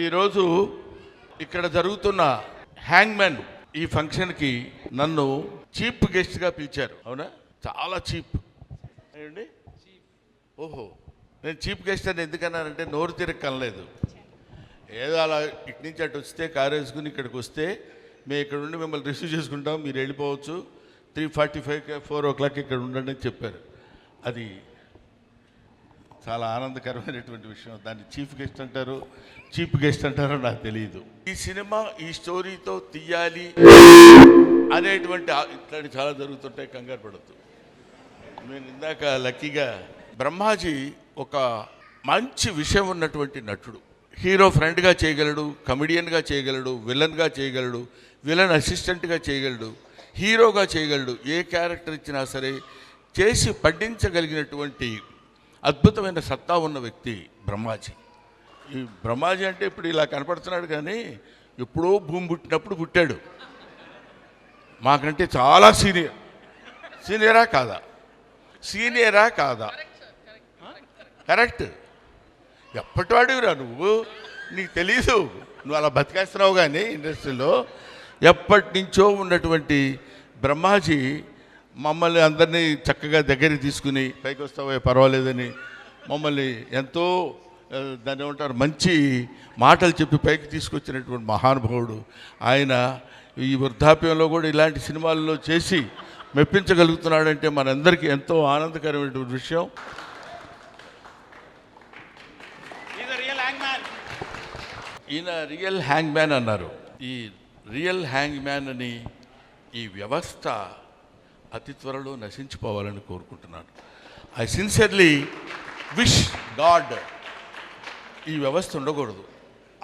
ఈరోజు ఇక్కడ జరుగుతున్న హ్యాంగ్మెన్ ఈ ఫంక్షన్కి నన్ను చీఫ్ గెస్ట్గా పిలిచారు. అవునా? చాలా చీప్ అండి. ఓహో, నేను చీఫ్ గెస్ట్ అని ఎందుకన్నానంటే నోరు తిరగలేదు. ఏదో అలా ఇటు నుంచి అటు వస్తే కారు వేసుకుని ఇక్కడికి వస్తే మేము ఇక్కడ ఉండి మిమ్మల్ని రిసీవ్ చేసుకుంటాం, మీరు వెళ్ళిపోవచ్చు, 3:45 4 o'clock ఇక్కడ ఉండండి అని చెప్పారు. అది చాలా ఆనందకరమైనటువంటి విషయం. దాన్ని చీఫ్ గెస్ట్ అంటారో నాకు తెలియదు. ఈ సినిమా ఈ స్టోరీతో తీయాలి అనేటువంటి ఇట్లాంటి చాలా జరుగుతుంటాయి, కంగారు పడద్దు. నేను ఇందాక లక్కీగా బ్రహ్మాజీ ఒక మంచి విషయం ఉన్నటువంటి నటుడు. హీరో ఫ్రెండ్గా చేయగలడు, కమెడియన్గా చేయగలడు, విలన్గా చేయగలడు, విలన్ అసిస్టెంట్గా చేయగలడు, హీరోగా చేయగలడు. ఏ క్యారెక్టర్ ఇచ్చినా సరే చేసి పడ్డించగలిగినటువంటి అద్భుతమైన సత్తా ఉన్న వ్యక్తి బ్రహ్మాజీ. ఈ బ్రహ్మాజీ అంటే ఇప్పుడు ఇలా కనపడుతున్నాడు, కానీ ఎప్పుడో భూమి పుట్టినప్పుడు పుట్టాడు. మాకంటే చాలా సీనియరా కాదా? కరెక్ట్. ఎప్పటివాడివిరా నువ్వు, నీకు తెలీదు, నువ్వు అలా బతికేస్తున్నావు. కానీ ఇండస్ట్రీలో ఎప్పటి నుంచో ఉన్నటువంటి బ్రహ్మాజీ మమ్మల్ని అందరినీ చక్కగా దగ్గరికి తీసుకుని పైకి వస్తావే పర్వాలేదని మమ్మల్ని ఎంతో దాన్ని ఏమంటారు మంచి మాటలు చెప్పి పైకి తీసుకొచ్చినటువంటి మహానుభావుడు ఆయన. ఈ వృద్ధాప్యంలో కూడా ఇలాంటి సినిమాల్లో చేసి మెప్పించగలుగుతున్నాడంటే మనందరికీ ఎంతో ఆనందకరమైనటువంటి విషయం. ఈయన రియల్ హ్యాంగ్ మ్యాన్ అన్నారు. ఈ రియల్ హ్యాంగ్ మ్యాన్ అని ఈ వ్యవస్థ అతి త్వరలో నశించిపోవాలని కోరుకుంటున్నాను. ఐ సిన్సియర్లీ విష్ గాడ్ ఈ వ్యవస్థ ఉండకూడదు.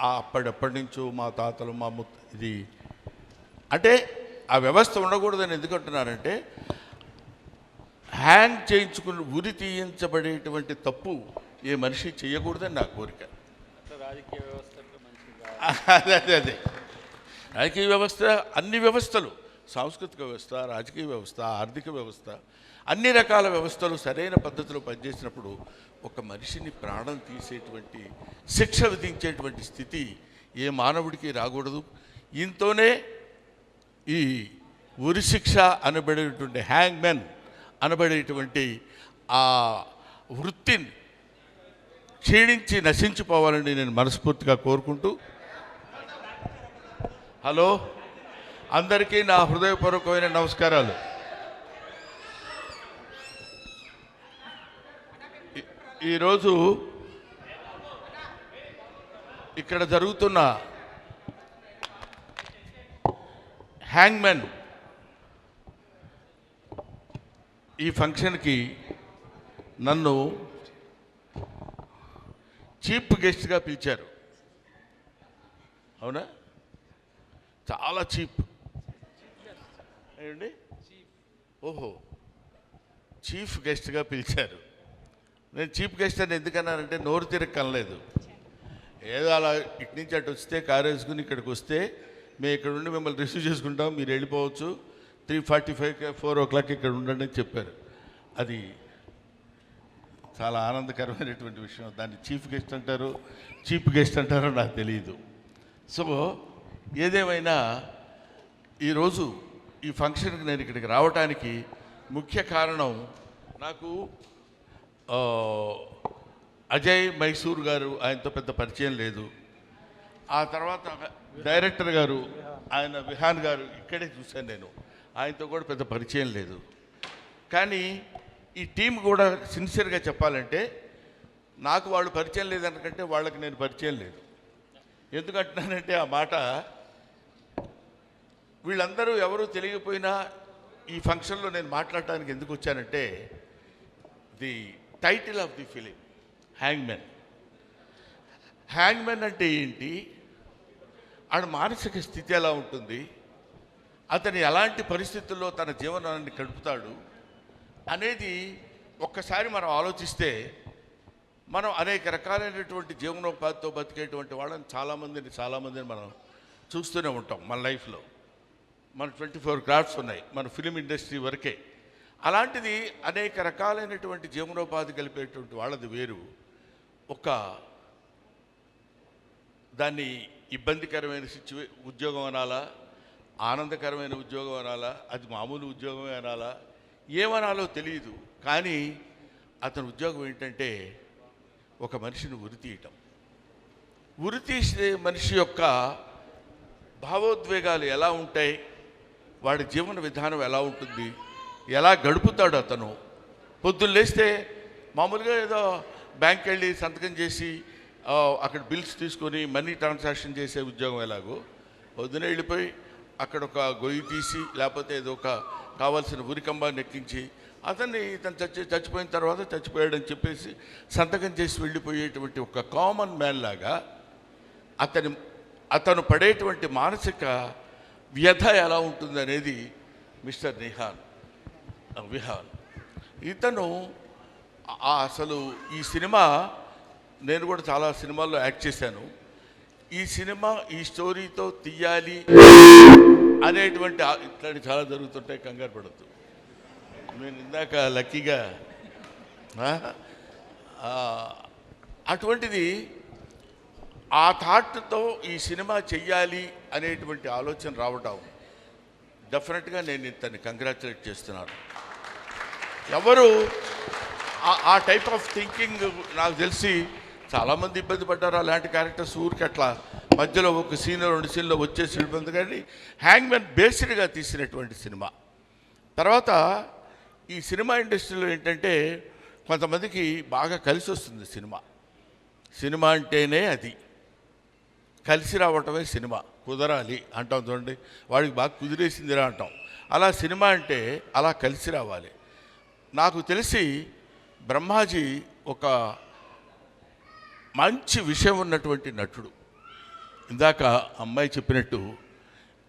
అప్పటి నుంచో మా తాతలు మా ఇది అంటే ఆ వ్యవస్థ ఉండకూడదని ఎందుకంటున్నారంటే హ్యాంగ్ చేయించుకుని ఉరి తీయించబడేటువంటి తప్పు ఏ మనిషి చేయకూడదని నా కోరిక. అదే రాజకీయ వ్యవస్థ, అన్ని వ్యవస్థలు, సాంస్కృతిక వ్యవస్థ, రాజకీయ వ్యవస్థ, ఆర్థిక వ్యవస్థ, అన్ని రకాల వ్యవస్థలు సరైన పద్ధతిలో పనిచేసినప్పుడు ఒక మనిషిని ప్రాణం తీసేటువంటి శిక్ష విధించేటువంటి స్థితి ఏ మానవుడికి రాకూడదు. ఇంతోనే ఈ ఉరి శిక్ష అనబడేటువంటి హ్యాంగ్మెన్ అనబడేటువంటి ఆ వృత్తిని క్షీణించి నశించిపోవాలని నేను మనస్ఫూర్తిగా కోరుకుంటూ, హలో అందరికీ నా హృదయపూర్వకమైన నమస్కారాలు. ఈరోజు ఇక్కడ జరుగుతున్న హ్యాంగ్మెన్ ఈ ఫంక్షన్కి నన్ను చీఫ్ గెస్ట్గా పిలిచారు. అవునా? చాలా చీప్ ఏంటి. ఓహో, చీఫ్ గెస్ట్గా పిలిచారు. నేను చీఫ్ గెస్ట్ అని ఎందుకన్నానంటే నోరు తిరగలేదు. ఏదో అలా ఇటు నుంచి అటు వస్తే కారు వేసుకుని ఇక్కడికి వస్తే మేము ఇక్కడ ఉండి మిమ్మల్ని రిసీవ్ చేసుకుంటాం, మీరు వెళ్ళిపోవచ్చు, 3:45 4 o'clock ఇక్కడ ఉండండి అని చెప్పారు. అది చాలా ఆనందకరమైనటువంటి విషయం. దాన్ని చీఫ్ గెస్ట్ అంటారో నాకు తెలియదు. సో ఏదేమైనా ఈరోజు ఈ ఫంక్షన్కి నేను ఇక్కడికి రావడానికి ముఖ్య కారణం, నాకు అజయ్ మైసూర్ గారు, ఆయనతో పెద్ద పరిచయం లేదు. ఆ తర్వాత డైరెక్టర్ గారు ఆయన విహాన్ గారు ఇక్కడే చూశాను నేను, ఆయనతో కూడా పెద్ద పరిచయం లేదు. కానీ ఈ టీం కూడా సిన్సియర్గా చెప్పాలంటే నాకు వాళ్ళు పరిచయం లేదనకంటే వాళ్ళకి నేను పరిచయం లేదు. ఎందుకంటున్నానంటే ఆ మాట, వీళ్ళందరూ ఎవరూ తెలియకపోయినా ఈ ఫంక్షన్లో నేను మాట్లాడటానికి ఎందుకు వచ్చానంటే, the title of the film Hangmen అంటే ఏంటి, ఆడ మానసిక స్థితి ఎలా ఉంటుంది, అతను ఎలాంటి పరిస్థితుల్లో తన జీవనాన్ని గడుపుతాడు అనేది ఒక్కసారి మనం ఆలోచిస్తే మనం అనేక రకాలైనటువంటి జీవనోపాధితో బతికేటువంటి వాళ్ళని చాలామందిని మనం చూస్తూనే ఉంటాం మన లైఫ్లో. మన 24 క్రాఫ్ట్స్ ఉన్నాయి మన ఫిలిం ఇండస్ట్రీ వరకే. అలాంటిది అనేక రకాలైనటువంటి జీవనోపాధి కలిపేటువంటి వాళ్ళది వేరు. ఒక దాన్ని ఇబ్బందికరమైన ఉద్యోగం అనాలా, ఆనందకరమైన ఉద్యోగం అనాలా, అది మామూలు ఉద్యోగమే అనాలా, ఏమనాలో తెలియదు. కానీ అతని ఉద్యోగం ఏంటంటే ఒక మనిషిని ఉరితీయటం. ఉరితీసే మనిషి యొక్క భావోద్వేగాలు ఎలా ఉంటాయి, వాడి జీవన విధానం ఎలా ఉంటుంది, ఎలా గడుపుతాడు అతను. పొద్దున్న లేస్తే మామూలుగా ఏదో బ్యాంక్ వెళ్ళి సంతకం చేసి అక్కడ బిల్స్ తీసుకొని మనీ ట్రాన్సాక్షన్ చేసే ఉద్యోగం ఎలాగో, పొద్దున వెళ్ళిపోయి అక్కడ ఒక గొయ్యి తీసి లేకపోతే ఏదో ఒక కావాల్సిన ఉరికంబాన్ని ఎక్కించి అతన్ని చచ్చిపోయిన తర్వాత చచ్చిపోయాడని చెప్పేసి సంతకం చేసి వెళ్ళిపోయేటువంటి ఒక కామన్ మ్యాన్ లాగా అతను పడేటువంటి మానసిక వ్యధ ఎలా ఉంటుంది అనేది మిస్టర్ విహాన్. ఇతను అసలు ఈ సినిమా, నేను కూడా చాలా సినిమాల్లో యాక్ట్ చేశాను. ఈ సినిమా ఈ స్టోరీతో తీయాలి అనేటువంటి ఇట్లాంటి చాలా జరుగుతుంటాయి, కంగారు పడద్దు. నేను ఇందాక లక్కీగా అటువంటిది ఆ థాట్తో ఈ సినిమా చెయ్యాలి అనేటువంటి ఆలోచన రావటం డెఫినెట్గా నేను ఇతన్ని కంగ్రాచులేట్ చేస్తున్నాను. ఎవరు ఆ టైప్ ఆఫ్ థింకింగ్ నాకు తెలిసి చాలామంది ఇబ్బంది పడ్డారు. అలాంటి క్యారెక్టర్స్ ఊరికి అట్లా మధ్యలో ఒక సీన్ 2 సీన్లో వచ్చేసి వెళ్ళిపోయింది. కానీ హ్యాంగ్మెన్ బేస్డ్గా తీసినటువంటి సినిమా. తర్వాత ఈ సినిమా ఇండస్ట్రీలో ఏంటంటే కొంతమందికి బాగా కలిసి వస్తుంది సినిమా అంటేనే అది కలిసి రావటమే సినిమా. కుదరాలి అంటాం చూడండి, వాడికి బాగా కుదిరేసిందిరా అంటాం. అలా సినిమా అంటే అలా కలిసి రావాలి. నాకు తెలిసి బ్రహ్మాజీ ఒక మంచి విషయం ఉన్నటువంటి నటుడు. ఇందాక అమ్మాయి చెప్పినట్టు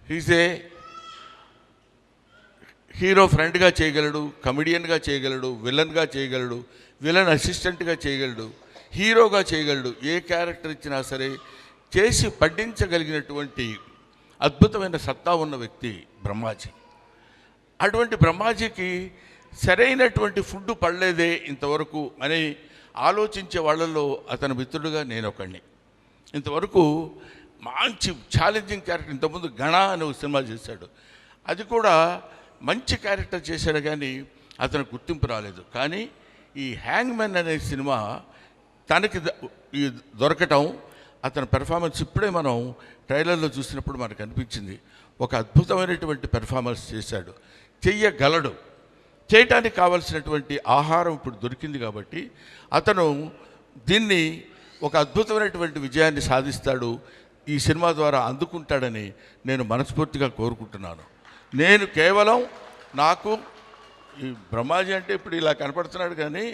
హీజ్ ఏ హీరో ఫ్రెండ్గా చేయగలడు, కమెడియన్గా చేయగలడు, విలన్గా చేయగలడు, విలన్ అసిస్టెంట్గా చేయగలడు, హీరోగా చేయగలడు. ఏ క్యారెక్టర్ ఇచ్చినా సరే చేసి పడ్డించగలిగినటువంటి అద్భుతమైన సత్తా ఉన్న వ్యక్తి బ్రహ్మాజీ. అటువంటి బ్రహ్మాజీకి సరైనటువంటి ఫుడ్ పడలేదే ఇంతవరకు అని ఆలోచించే వాళ్ళల్లో అతని మిత్రుడుగా నేను ఒకడిని. ఇంతవరకు మంచి ఛాలెంజింగ్ క్యారెక్టర్, ఇంతకుముందు గణ అనే ఒక సినిమా చేశాడు, అది కూడా మంచి క్యారెక్టర్ చేశాడు, కానీ అతనికి గుర్తింపు రాలేదు. కానీ ఈ హ్యాంగ్మెన్ అనే సినిమా తనకి దొరకటం, అతని పెర్ఫార్మెన్స్ ఇప్పుడే మనం ట్రైలర్లో చూసినప్పుడు మనకు అనిపించింది. ఒక అద్భుతమైనటువంటి పెర్ఫార్మెన్స్ చేశాడు, చెయ్యగలడు. చేయటానికి కావలసినటువంటి ఆహారం ఇప్పుడు దొరికింది కాబట్టి అతను దీన్ని ఒక అద్భుతమైనటువంటి విజయాన్ని సాధిస్తాడు, ఈ సినిమా ద్వారా అందుకుంటాడని నేను మనస్ఫూర్తిగా కోరుకుంటున్నాను. నేను కేవలం నాకు ఈ బ్రహ్మాజీ అంటే ఇప్పుడు ఇలా కనపడుతున్నాడు, కానీ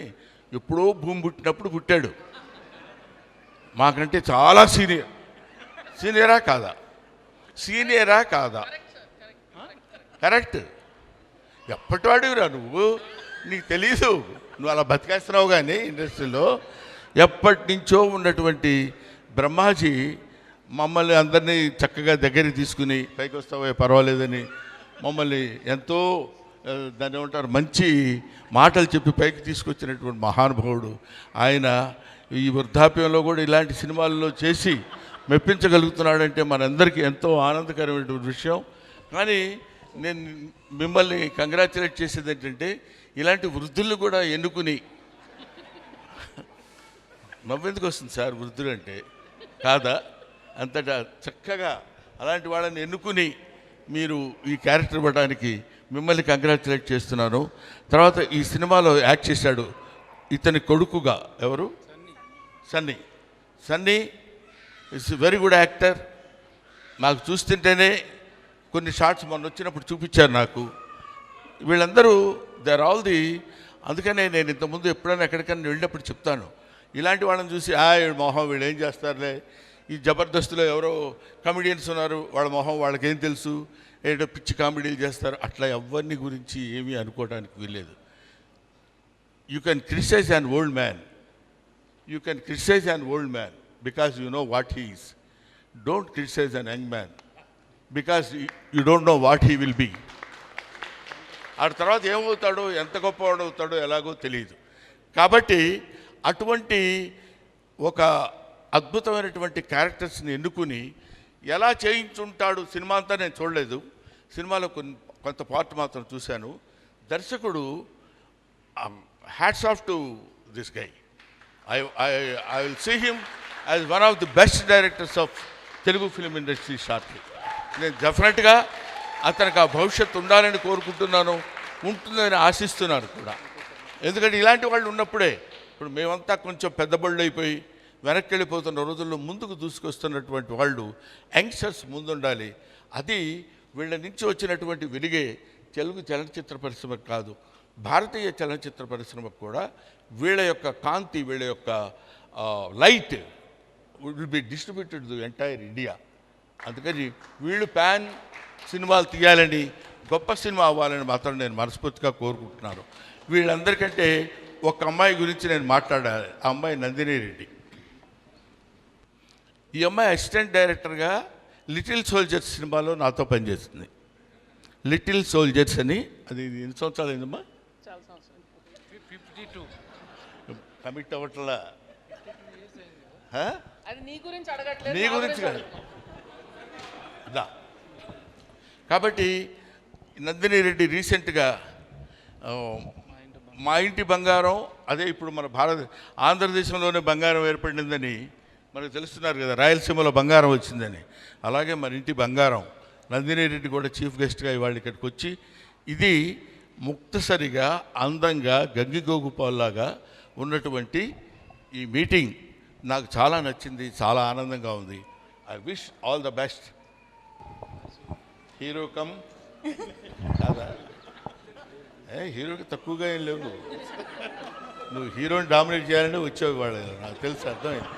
ఎప్పుడో భూమి పుట్టినప్పుడు పుట్టాడు. మాకంటే చాలా సీనియరా కాదా? కరెక్ట్. ఎప్పటివాడివిరా నువ్వు, నీకు తెలీదు, నువ్వు అలా బతికేస్తున్నావు. కానీ ఇండస్ట్రీలో ఎప్పటి నుంచో ఉన్నటువంటి బ్రహ్మాజీ మమ్మల్ని అందరినీ చక్కగా దగ్గరికి తీసుకుని పైకి వస్తావే పర్వాలేదని మమ్మల్ని ఎంతో దాన్ని ఏమంటారు మంచి మాటలు చెప్పి పైకి తీసుకొచ్చినటువంటి మహానుభావుడు ఆయన. ఈ వృద్ధాప్యంలో కూడా ఇలాంటి సినిమాల్లో చేసి మెప్పించగలుగుతున్నాడంటే మనందరికీ ఎంతో ఆనందకరమైనటువంటి విషయం. కానీ నేను మిమ్మల్ని కంగ్రాచులేట్ చేసేది ఏంటంటే ఇలాంటి వృద్ధులను కూడా ఎన్నుకుని, నవ్వెందుకు వస్తుంది సార్ వృద్ధులు అంటే, కాదా, అంతటా చక్కగా అలాంటి వాళ్ళని ఎన్నుకుని మీరు ఈ క్యారెక్టర్ ఇవ్వడానికి మిమ్మల్ని కంగ్రాచులేట్ చేస్తున్నాను. తర్వాత ఈ సినిమాలో యాక్ట్ చేశాడు ఇతని కొడుకుగా ఎవరు, Sunny it's very good actor. నాకు చూస్తుంటేనే కొన్ని షార్ట్స్ మొన్న వచ్చినప్పుడు చూపించారు నాకు. వీళ్ళందరూ దే ఆర్ ఆల్ ది, అందుకనే నేను ఇంతకుముందు ఎప్పుడైనా ఎక్కడికైనా వెళ్ళినప్పుడు చెప్తాను, ఇలాంటి వాళ్ళని చూసి మొహం వీళ్ళు ఏం చేస్తారులే, ఈ జబర్దస్త్లో ఎవరో కమెడియన్స్ ఉన్నారు, వాళ్ళ మొహం వాళ్ళకేం తెలుసు, ఏదో పిచ్చి కామెడీలు చేస్తారు, అట్లా ఎవరిని గురించి ఏమీ అనుకోవడానికి వీల్లేదు. You can criticise an old man because you know what he is. Don't criticize an young man because you don't know what he will be. ఆ తర్వాత ఏమవుతాడో, ఎంత గొప్పవాడవుతాడో ఎలాగో తెలియదు. కాబట్టి అటువంటి ఒక అద్భుతమైనటువంటి క్యారెక్టర్స్ని ఎన్నుకుని ఎలా చేయించుంటాడు సినిమా అంతా నేను చూడలేదు, సినిమాలో కొంత పార్ట్ మాత్రం చూశాను. దర్శకుడు hats off to this guy. I will see him as one of the best directors of Telugu film industry shortly. నేను డెఫినెట్గా అతనికి ఆ భవిష్యత్తు ఉండాలని కోరుకుంటున్నాను, ఉంటుందని ఆశిస్తున్నాను కూడా. ఎందుకంటే ఇలాంటి వాళ్ళు ఉన్నప్పుడే, ఇప్పుడు మేమంతా కొంచెం పెద్ద బళ్ళు అయిపోయి వెనక్కి వెళ్ళిపోతున్న రోజుల్లో ముందుకు దూసుకొస్తున్నటువంటి వాళ్ళు యంగ్స్టర్స్ ముందుండాలి. అది వీళ్ళ నుంచి వచ్చినటువంటి వెలుగే తెలుగు చలనచిత్ర పరిశ్రమకు కాదు, భారతీయ చలనచిత్ర పరిశ్రమకు కూడా వీళ్ళ యొక్క కాంతి, వీళ్ళ యొక్క light will be distributed to entire India. అందుకని వీళ్ళు ప్యాన్ సినిమాలు తీయాలని, గొప్ప సినిమా అవ్వాలని మాత్రం నేను మనస్ఫూర్తిగా కోరుకుంటున్నాను. వీళ్ళందరికంటే ఒక అమ్మాయి గురించి నేను మాట్లాడాలి. ఆ అమ్మాయి నందిని రెడ్డి. ఈ అమ్మాయి అసిస్టెంట్ డైరెక్టర్గా లిటిల్ సోల్జర్స్ సినిమాలో నాతో పనిచేస్తుంది. లిటిల్ సోల్జర్స్ అని, అది ఎన్ని సంవత్సరాలు అయిందమ్మా? కమిట్ అవ్వట్లా. నీ గురించి కాదు. కాబట్టి నందిని రెడ్డి రీసెంట్గా మా ఇంటి బంగారం, అదే ఇప్పుడు మన ఆంధ్రదేశంలోనే బంగారం ఏర్పడిందని మనకు తెలుస్తున్నారు కదా, రాయలసీమలో బంగారం వచ్చిందని. అలాగే మన ఇంటి బంగారం నందిని రెడ్డి కూడా చీఫ్ గెస్ట్గా ఇవాళ ఇక్కడికి వచ్చి, ఇది ముక్తసరిగా అందంగా గంగిగోగుపాల్లాగా ఉన్నటువంటి ఈ మీటింగ్ నాకు చాలా నచ్చింది, చాలా ఆనందంగా ఉంది. I wish all the best. Hero come కాదా? హీరోకి తక్కువగా ఏం లేవు, నువ్వు హీరోని డామినేట్ చేయాలంటే వచ్చేవి వాళ్ళు, నాకు తెలుసు, అర్థమైంది.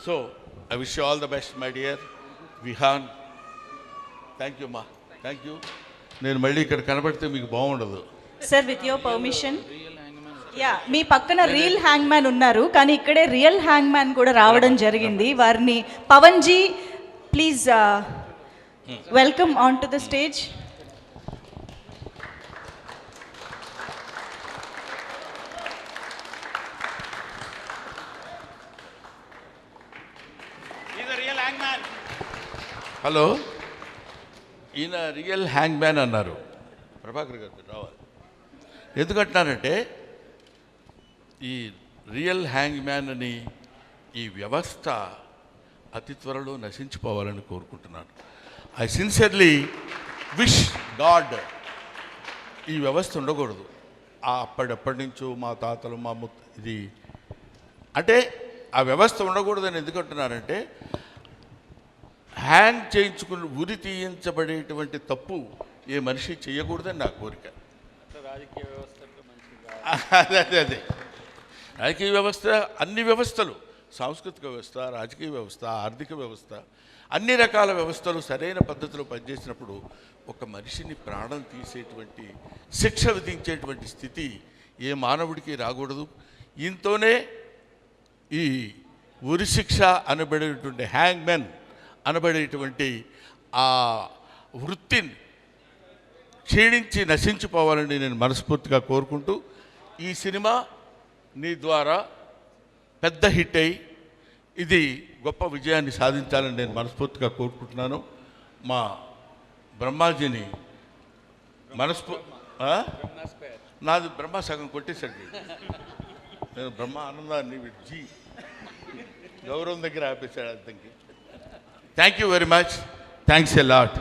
So I wish you all the best my dear Vihaan. Thank you మా, థ్యాంక్ యూ. నేను మళ్ళీ ఇక్కడ కనబడితే మీకు బాగుండదు. Sir with your permission, ya, మీ పక్కన రియల్ హ్యాంగ్ మ్యాన్ ఉన్నారు, కానీ ఇక్కడే రియల్ హ్యాంగ్ మ్యాన్ కూడా రావడం జరిగింది. వారిని Pavan ji please welcome on to the stage. Hello, ఈయన రియల్ హ్యాంగ్ మ్యాన్ అన్నారు. ప్రభాకర్ గారు రావాలి. ఎందుకంటున్నారంటే ఈ రియల్ హ్యాంగ్ మ్యాన్ అని ఈ వ్యవస్థ అతి త్వరలో నశించిపోవాలని కోరుకుంటున్నాను. ఐ సిన్సియర్లీ విష్ గాడ్ ఈ వ్యవస్థ ఉండకూడదు. అప్పటి నుంచో మా తాతలు మా ఇది అంటే ఆ వ్యవస్థ ఉండకూడదని ఎందుకంటున్నారంటే, హ్యాంగ్ చేయించుకుని ఉరి తీయించబడేటువంటి తప్పు ఏ మనిషి చేయకూడదని నా కోరిక. అదే అదే రాజకీయ వ్యవస్థ, అన్ని వ్యవస్థలు, సాంస్కృతిక వ్యవస్థ, రాజకీయ వ్యవస్థ, ఆర్థిక వ్యవస్థ, అన్ని రకాల వ్యవస్థలు సరైన పద్ధతిలో పనిచేసినప్పుడు ఒక మనిషిని ప్రాణం తీసేటువంటి, శిక్ష విధించేటువంటి స్థితి ఏ మానవుడికి రాకూడదు. ఇంతోనే ఈ ఉరి శిక్ష అనబడేటువంటి హ్యాంగ్ మెన్ అనబడేటువంటి ఆ వృత్తిని క్షీణించి నశించిపోవాలని నేను మనస్ఫూర్తిగా కోరుకుంటూ, ఈ సినిమా నీ ద్వారా పెద్ద హిట్ అయ్యి ఇది గొప్ప విజయాన్ని సాధించాలని నేను మనస్ఫూర్తిగా కోరుకుంటున్నాను. మా బ్రహ్మాజీని నాది బ్రహ్మ సగం కొట్టేశాడు. నేను బ్రహ్మ ఆనందాన్ని జీ గౌరవం దగ్గర ఆపేశాడు అతనికి. Thank you very much. Thanks a lot.